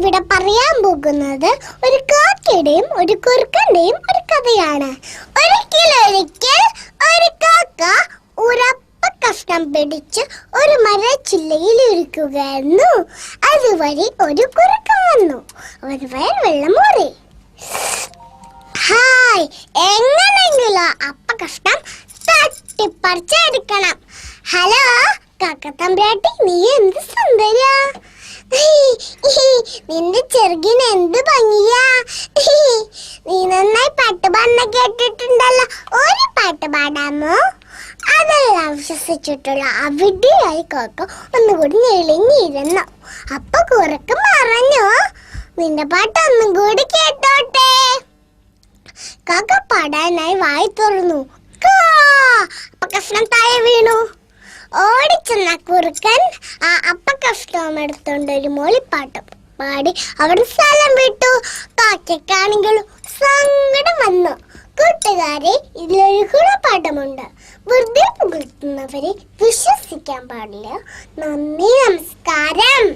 ഇവിടെ പറയാൻ പോകുന്നത് ഒരു കാക്കയുടെയും ഒരു കുറുക്കന്റെയും ഒരു കഥയാണ്. ഒരിക്കൽ ഒരു കാക്ക ഉറപ്പ കഷ്ണം പിടിച്ച് ഒരു മരച്ചില്ലയിൽ ഇരിക്കുകയായിരുന്നു. അതുവഴി ഒരു കുറുക്കൻ വന്നു. ഒരു വെള്ളം മൂറി. ഹായ്, എങ്ങനെയെങ്കിലും അപ്പ കഷ്ണം തട്ടിപ്പറിച്ചെടുക്കണം. ഹലോ കാക്കത്തമ്പ്രാട്ടി, നീ എന്ത് സുന്ദരിയാ! നിന്റെ ചെറുകിന് എന്ത് ഭംഗിയാ! നീ നന്നായി പാട്ട് പാടുന്ന കേട്ടിട്ടുണ്ടല്ലോ. ഒരു പാട്ട് പാടാമോ? അതെല്ലാം വിശ്വസിച്ചിട്ടുള്ള അവിടെയായി കാക്ക ഒന്നുകൂടി ഞെളിഞ്ഞിരുന്നു. അപ്പൊ കുറുക്ക് പറഞ്ഞു, നിന്റെ പാട്ട് ഒന്നും കൂടി കേട്ടോട്ടെ. കാക്ക പാടാനായി വായി തുറന്നു. അപ്പ കഷ്ണം താഴെ വീണു. ഓടിച്ചെന്ന കുറുക്കൻ ആ അപ്പ കഷ്ണം എടുത്തോണ്ട് ഒരു മൂളിപ്പാട്ടും പാടി അവിടെ സ്ഥലം വിട്ടു. കാക്കയ്ക്കാണെങ്കിലും സങ്കടം വന്നു. കൂട്ടുകാരെ, ഇതിലൊരു ഗുണപാഠമുണ്ട്. വെറുതെ പുകഴ്ത്തുന്നവരെ വിശ്വസിക്കാൻ പാടില്ല. നന്ദി, നമസ്കാരം.